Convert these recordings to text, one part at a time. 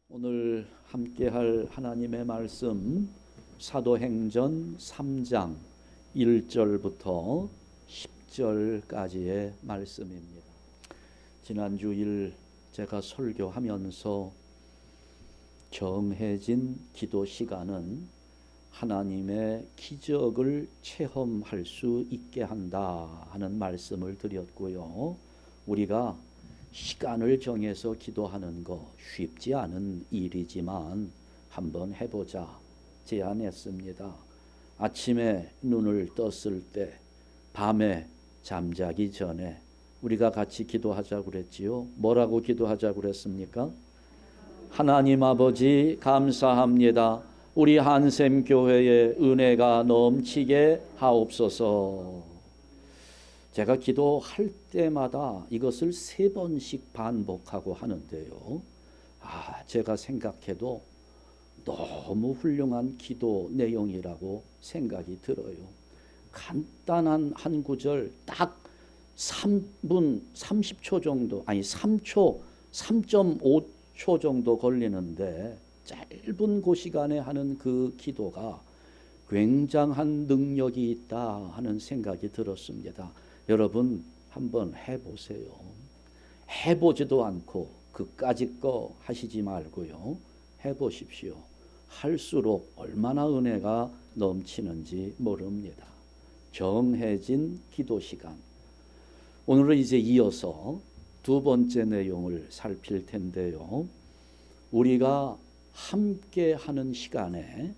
오늘 함께할 하나님의 말씀 사도행전 3장 1절부터 10절까지의 말씀입니다. 지난주일 제가 설교하면서 정해진 기도 시간은 하나님의 기적을 체험할 수 있게 한다 하는 말씀을 드렸고요. 우리가 시간을 정해서 기도하는 거 쉽지 않은 일이지만 한번 해보자 제안했습니다. 아침에 눈을 떴을 때, 밤에 잠자기 전에 우리가 같이 기도하자고 그랬지요. 뭐라고 기도하자고 그랬습니까? 하나님 아버지 감사합니다. 우리 한샘교회의 은혜가 넘치게 하옵소서. 제가 기도할 때마다 이것을 3번씩 반복하고 하는데요. 제가 생각해도 너무 훌륭한 기도 내용이라고 생각이 들어요. 간단한 한 구절 딱 3분 30초 정도, 3.5초 정도 걸리는데 짧은 그 시간에 하는 그 기도가 굉장한 능력이 있다 하는 생각이 들었습니다. 여러분 한번 해보세요. 해보지도 않고 그까짓 거 하시지 말고요. 해보십시오. 할수록 얼마나 은혜가 넘치는지 모릅니다. 정해진 기도 시간. 오늘은 이제 이어서 두 번째 내용을 살필 텐데요. 우리가 함께 하는 시간에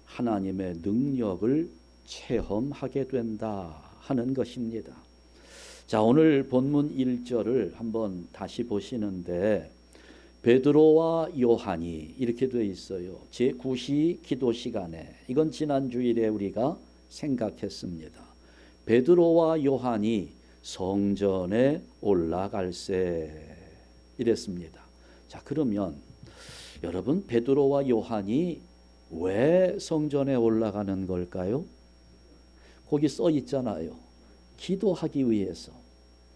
하나님의 능력을 체험하게 된다 하는 것입니다. 자, 오늘 본문 1절을 한번 다시 보시는데 베드로와 요한이 이렇게 되어 있어요. 제9시 기도 시간에, 이건 지난 주일에 우리가 생각했습니다. 베드로와 요한이 성전에 올라갈세 이랬습니다. 자, 그러면 여러분, 베드로와 요한이 왜 성전에 올라가는 걸까요? 거기 써 있잖아요. 기도하기 위해서.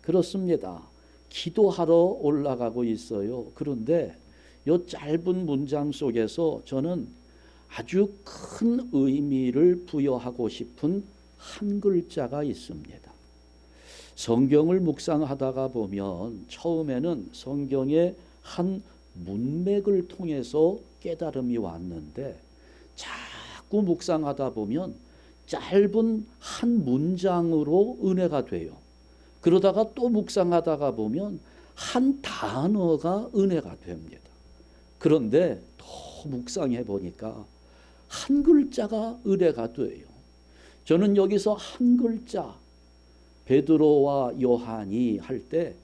그렇습니다. 기도하러 올라가고 있어요. 그런데 이 짧은 문장 속에서 저는 아주 큰 의미를 부여하고 싶은 한 글자가 있습니다. 성경을 묵상하다가 보면 처음에는 성경의 한 문맥을 통해서 깨달음이 왔는데 자꾸 묵상하다 보면 짧은 한 문장으로 은혜가 돼요. 그러다가 또 묵상하다가 보면 한 단어가 은혜가 됩니다. 그런데 더 묵상해 보니까 한 글자가 은혜가 돼요. 저는 여기서 한 글자, 베드로와 요한이 할 때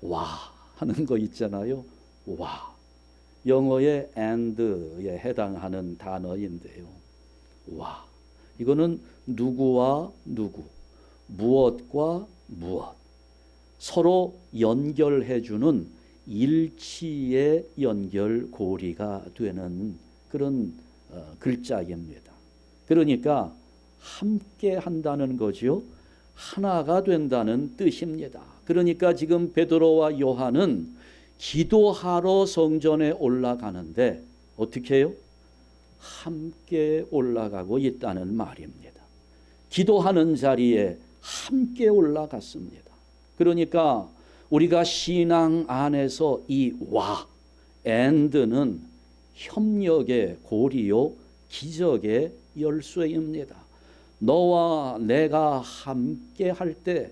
와 하는 거 있잖아요. 와. 영어의 and에 해당하는 단어인데요. 와. 이거는 누구와 누구, 무엇과 무엇, 서로 연결해주는 일치의 연결고리가 되는 그런 글자입니다. 그러니까 함께 한다는 거죠. 하나가 된다는 뜻입니다. 그러니까 지금 베드로와 요한은 기도하러 성전에 올라가는데 어떻게 해요? 함께 올라가고 있다는 말입니다. 기도하는 자리에 함께 올라갔습니다. 그러니까 우리가 신앙 안에서 이 와, and는 협력의 고리요, 기적의 열쇠입니다. 너와 내가 함께 할 때,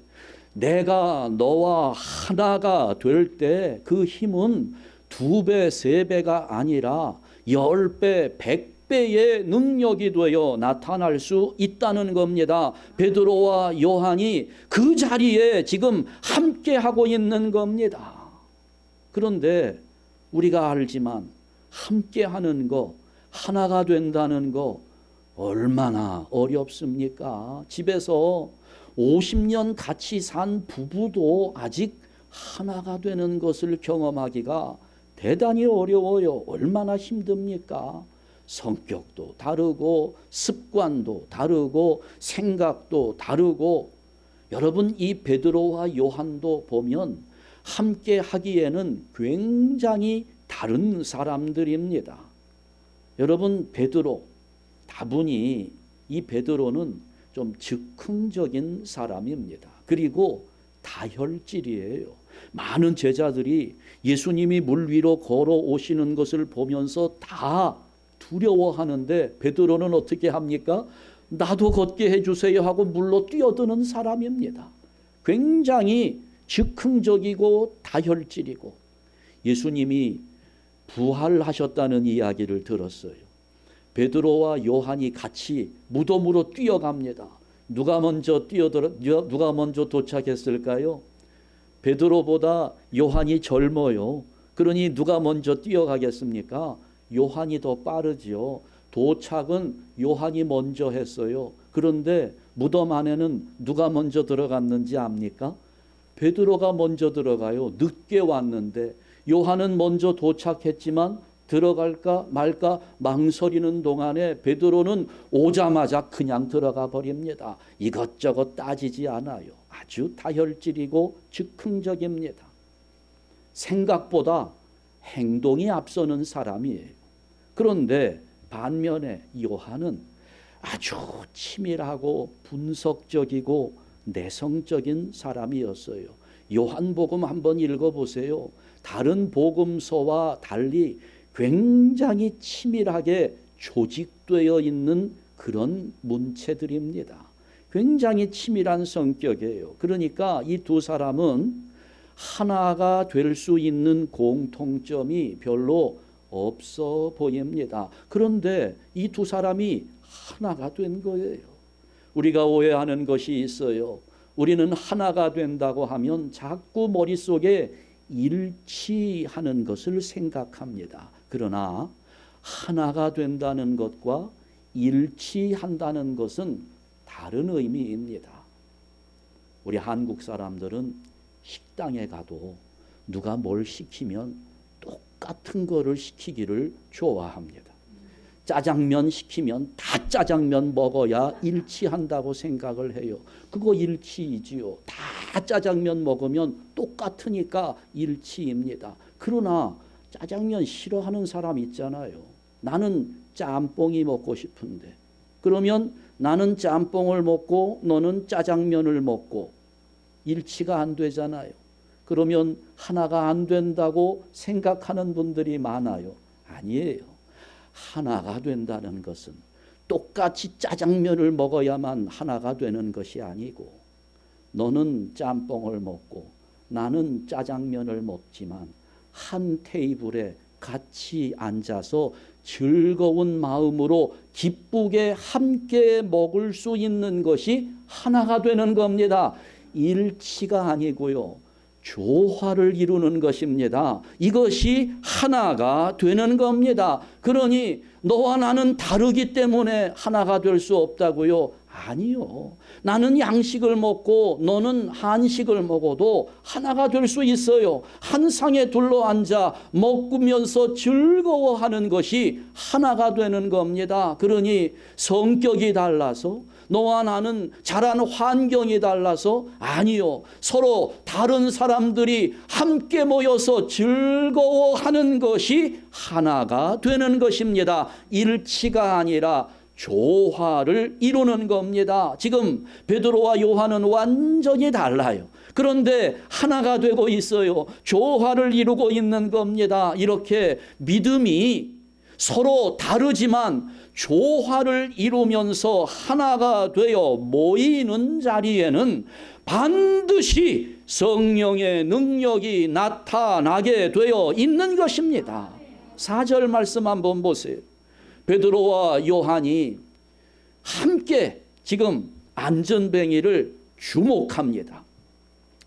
내가 너와 하나가 될 때 그 힘은 2배, 3배가 아니라 10배, 100배의 능력이 되어 나타날 수 있다는 겁니다. 베드로와 요한이 그 자리에 지금 함께하고 있는 겁니다. 그런데 우리가 알지만 함께하는 거, 하나가 된다는 거 얼마나 어렵습니까? 집에서 50년 같이 산 부부도 아직 하나가 되는 것을 경험하기가 대단히 어려워요. 얼마나 힘듭니까? 성격도 다르고 습관도 다르고 생각도 다르고. 여러분, 이 베드로와 요한도 보면 함께 하기에는 굉장히 다른 사람들입니다. 여러분, 베드로, 다분히 이 베드로는 좀 즉흥적인 사람입니다. 그리고 다혈질이에요. 많은 제자들이 예수님이 물 위로 걸어오시는 것을 보면서 다 두려워하는데 베드로는 어떻게 합니까? 나도 걷게 해주세요 하고 물로 뛰어드는 사람입니다. 굉장히 즉흥적이고 다혈질이고, 예수님이 부활하셨다는 이야기를 들었어요. 베드로와 요한이 같이 무덤으로 뛰어갑니다. 누가 먼저 도착했을까요? 베드로보다 요한이 젊어요. 그러니 누가 먼저 뛰어가겠습니까? 요한이 더 빠르지요. 도착은 요한이 먼저 했어요. 그런데 무덤 안에는 누가 먼저 들어갔는지 압니까? 베드로가 먼저 들어가요. 늦게 왔는데 요한은 먼저 도착했지만 들어갈까 말까 망설이는 동안에 베드로는 오자마자 그냥 들어가 버립니다. 이것저것 따지지 않아요. 아주 다혈질이고 즉흥적입니다. 생각보다 행동이 앞서는 사람이에요. 그런데 반면에 요한은 아주 치밀하고 분석적이고 내성적인 사람이었어요. 요한복음 한번 읽어보세요. 다른 복음서와 달리 굉장히 치밀하게 조직되어 있는 그런 문체들입니다. 굉장히 치밀한 성격이에요. 그러니까 이 두 사람은 하나가 될 수 있는 공통점이 별로 없어 보입니다. 그런데 이 두 사람이 하나가 된 거예요. 우리가 오해하는 것이 있어요. 우리는 하나가 된다고 하면 자꾸 머릿속에 일치하는 것을 생각합니다. 그러나 하나가 된다는 것과 일치한다는 것은 다른 의미입니다. 우리 한국 사람들은 식당에 가도 누가 뭘 시키면 똑같은 거를 시키기를 좋아합니다. 짜장면 시키면 다 짜장면 먹어야 일치한다고 생각을 해요. 그거 일치이지요. 다 짜장면 먹으면 똑같으니까 일치입니다. 그러나 짜장면 싫어하는 사람 있잖아요. 나는 짬뽕이 먹고 싶은데, 그러면 나는 짬뽕을 먹고 너는 짜장면을 먹고 일치가 안 되잖아요. 그러면 하나가 안 된다고 생각하는 분들이 많아요. 아니에요. 하나가 된다는 것은 똑같이 짜장면을 먹어야만 하나가 되는 것이 아니고, 너는 짬뽕을 먹고 나는 짜장면을 먹지만 한 테이블에 같이 앉아서 즐거운 마음으로 기쁘게 함께 먹을 수 있는 것이 하나가 되는 겁니다. 일치가 아니고요, 조화를 이루는 것입니다. 이것이 하나가 되는 겁니다. 그러니 너와 나는 다르기 때문에 하나가 될 수 없다고요? 아니요. 나는 양식을 먹고 너는 한식을 먹어도 하나가 될 수 있어요. 한 상에 둘러앉아 먹으면서 즐거워하는 것이 하나가 되는 겁니다. 그러니 성격이 달라서, 너와 나는 자란 환경이 달라서 아니요. 서로 다른 사람들이 함께 모여서 즐거워하는 것이 하나가 되는 것입니다. 일치가 아니라 조화를 이루는 겁니다. 지금 베드로와 요한은 완전히 달라요. 그런데 하나가 되고 있어요. 조화를 이루고 있는 겁니다. 이렇게 믿음이 서로 다르지만 조화를 이루면서 하나가 되어 모이는 자리에는 반드시 성령의 능력이 나타나게 되어 있는 것입니다. 4절 말씀 한번 보세요. 베드로와 요한이 함께 지금 안전뱅이를 주목합니다.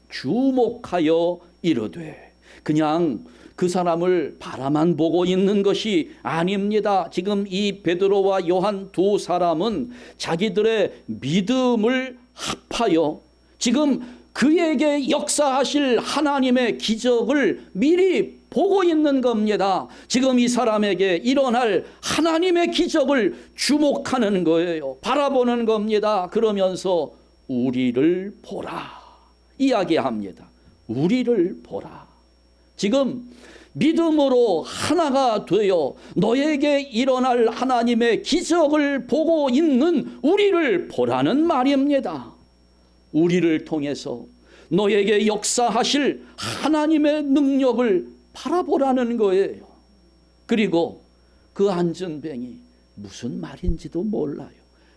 주목하여 이르되, 그냥 그 사람을 바라만 보고 있는 것이 아닙니다. 지금 이 베드로와 요한 두 사람은 자기들의 믿음을 합하여 지금 그에게 역사하실 하나님의 기적을 미리 보고 있는 겁니다. 지금 이 사람에게 일어날 하나님의 기적을 주목하는 거예요. 바라보는 겁니다. 그러면서 우리를 보라 이야기합니다. 우리를 보라. 지금 믿음으로 하나가 되어 너에게 일어날 하나님의 기적을 보고 있는 우리를 보라는 말입니다. 우리를 통해서 너에게 역사하실 하나님의 능력을 바라보라는 거예요. 그리고 그 안전뱅이 무슨 말인지도 몰라요.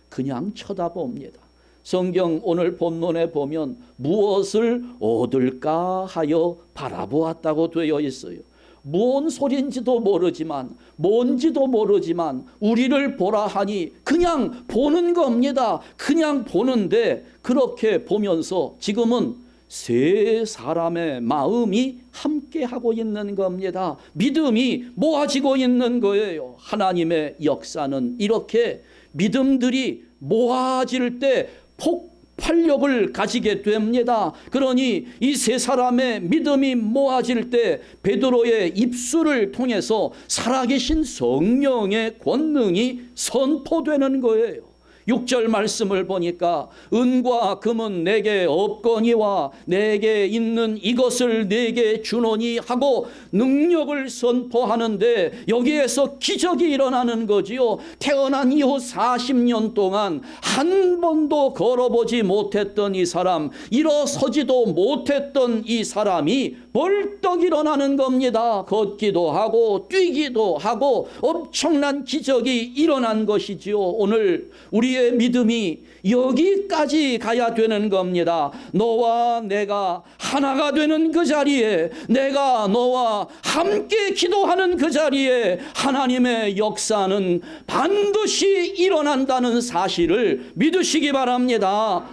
그냥 쳐다봅니다. 성경 오늘 본문에 보면 무엇을 얻을까 하여 바라보았다고 되어 있어요. 뭔 소리인지도 모르지만 뭔지도 모르지만 우리를 보라 하니 그냥 보는 겁니다. 그냥 보는데 그렇게 보면서 지금은 세 사람의 마음이 함께하고 있는 겁니다. 믿음이 모아지고 있는 거예요. 하나님의 역사는 이렇게 믿음들이 모아질 때 폭발력을 가지게 됩니다. 그러니 이 세 사람의 믿음이 모아질 때 베드로의 입술을 통해서 살아계신 성령의 권능이 선포되는 거예요. 6절 말씀을 보니까 은과 금은 내게 없거니와 내게 있는 이것을 내게 주노니 하고 능력을 선포하는데 여기에서 기적이 일어나는 거지요. 태어난 이후 40년 동안 한 번도 걸어보지 못했던 이 사람, 일어서지도 못했던 이 사람이 벌떡 일어나는 겁니다. 걷기도 하고 뛰기도 하고 엄청난 기적이 일어난 것이지요. 오늘 우리의 믿음이 여기까지 가야 되는 겁니다. 너와 내가 하나가 되는 그 자리에, 내가 너와 함께 기도하는 그 자리에 하나님의 역사는 반드시 일어난다는 사실을 믿으시기 바랍니다.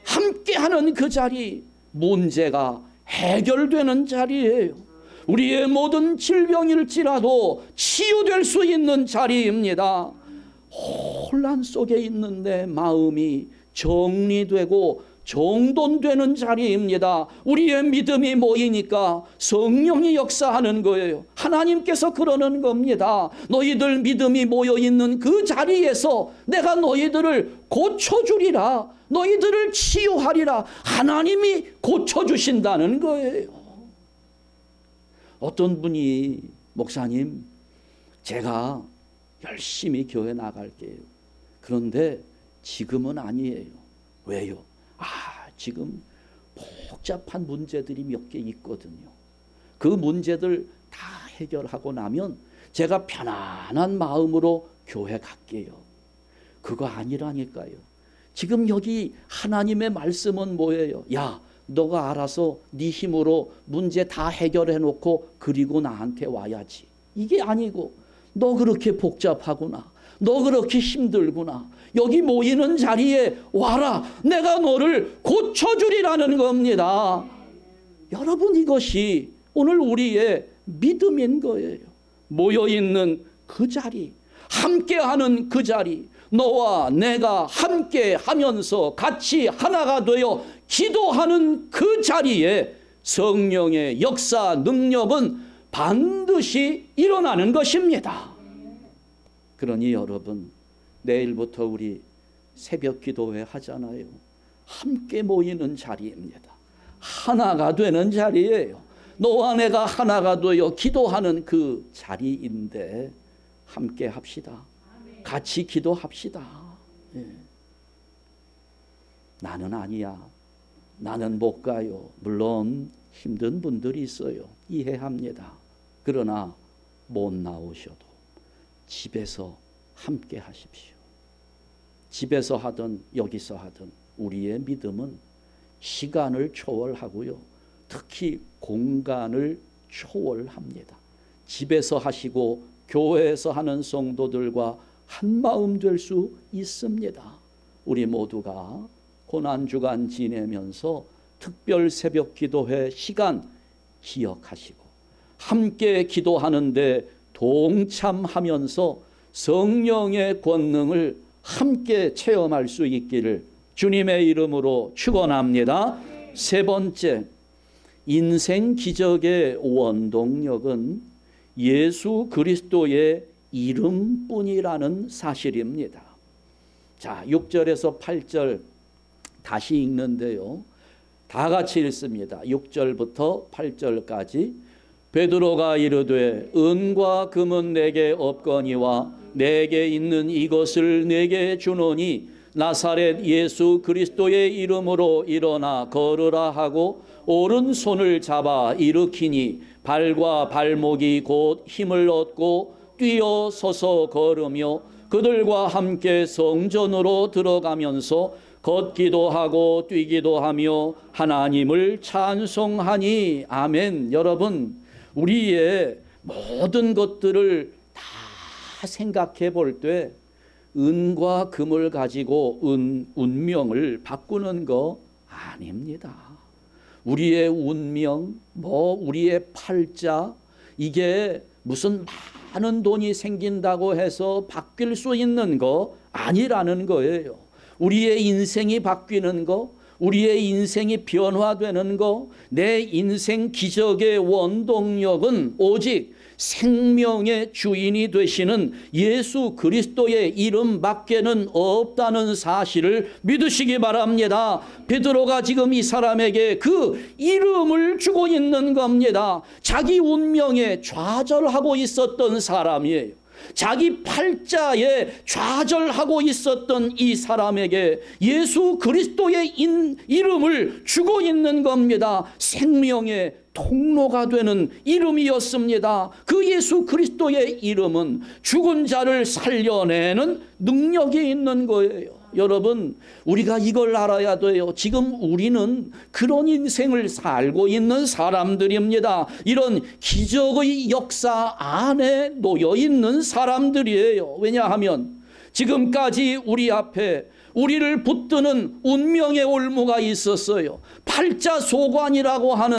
함께하는 그 자리, 문제가 해결되는 자리예요. 우리의 모든 질병일지라도 치유될 수 있는 자리입니다. 혼란 속에 있는 내 마음이 정리되고 정돈되는 자리입니다. 우리의 믿음이 모이니까 성령이 역사하는 거예요. 하나님께서 그러는 겁니다. 너희들 믿음이 모여있는 그 자리에서 내가 너희들을 고쳐주리라, 너희들을 치유하리라. 하나님이 고쳐주신다는 거예요. 어떤 분이 목사님, 제가 열심히 교회 나갈게요. 그런데 지금은 아니에요. 왜요? 지금 복잡한 문제들이 몇 개 있거든요. 그 문제들 다 해결하고 나면 제가 편안한 마음으로 교회 갈게요. 그거 아니라니까요. 지금 여기 하나님의 말씀은 뭐예요? 야, 너가 알아서 네 힘으로 문제 다 해결해 놓고 그리고 나한테 와야지. 이게 아니고 너 그렇게 복잡하구나, 너 그렇게 힘들구나, 여기 모이는 자리에 와라, 내가 너를 고쳐주리라는 겁니다. 여러분, 이것이 오늘 우리의 믿음인 거예요. 모여있는 그 자리, 함께하는 그 자리, 너와 내가 함께 하면서 같이 하나가 되어 기도하는 그 자리에 성령의 역사 능력은 반드시 일어나는 것입니다. 그러니 여러분, 내일부터 우리 새벽 기도회 하잖아요. 함께 모이는 자리입니다. 하나가 되는 자리예요. 너와 내가 하나가 되어 기도하는 그 자리인데 함께 합시다. 같이 기도합시다. 나는 아니야, 나는 못 가요. 물론 힘든 분들이 있어요. 이해합니다. 그러나 못 나오셔도 집에서 함께 하십시오. 집에서 하든 여기서 하든 우리의 믿음은 시간을 초월하고요, 특히 공간을 초월합니다. 집에서 하시고 교회에서 하는 성도들과 한마음 될 수 있습니다. 우리 모두가 고난주간 지내면서 특별 새벽 기도회 시간 기억하시고 함께 기도하는데 동참하면서 성령의 권능을 함께 체험할 수 있기를 주님의 이름으로 축원합니다. 세 번째, 인생 기적의 원동력은 예수 그리스도의 이름뿐이라는 사실입니다. 자, 6절에서 8절 다시 읽는데요, 다 같이 읽습니다. 6절부터 8절까지. 베드로가 이르되 은과 금은 내게 없거니와 내게 있는 이것을 내게 주노니 나사렛 예수 그리스도의 이름으로 일어나 걸으라 하고 오른손을 잡아 일으키니 발과 발목이 곧 힘을 얻고 뛰어 서서 걸으며 그들과 함께 성전으로 들어가면서 걷기도 하고 뛰기도 하며 하나님을 찬송하니. 아멘. 여러분, 우리의 모든 것들을 다 생각해 볼 때 은과 금을 가지고 운명을 바꾸는 거 아닙니다. 우리의 운명, 우리의 팔자, 이게 무슨 많은 돈이 생긴다고 해서 바뀔 수 있는 거 아니라는 거예요. 우리의 인생이 바뀌는 거, 우리의 인생이 변화되는 거, 내 인생 기적의 원동력은 오직 생명의 주인이 되시는 예수 그리스도의 이름밖에는 없다는 사실을 믿으시기 바랍니다. 베드로가 지금 이 사람에게 그 이름을 주고 있는 겁니다. 자기 운명에 좌절하고 있었던 사람이에요. 자기 팔자에 좌절하고 있었던 이 사람에게 예수 그리스도의 이름을 주고 있는 겁니다. 생명의 통로가 되는 이름이었습니다. 그 예수 그리스도의 이름은 죽은 자를 살려내는 능력이 있는 거예요. 여러분, 우리가 이걸 알아야 돼요. 지금 우리는 그런 인생을 살고 있는 사람들입니다. 이런 기적의 역사 안에 놓여 있는 사람들이에요. 왜냐하면 지금까지 우리 앞에 우리를 붙드는 운명의 올무가 있었어요. 팔자소관이라고 하는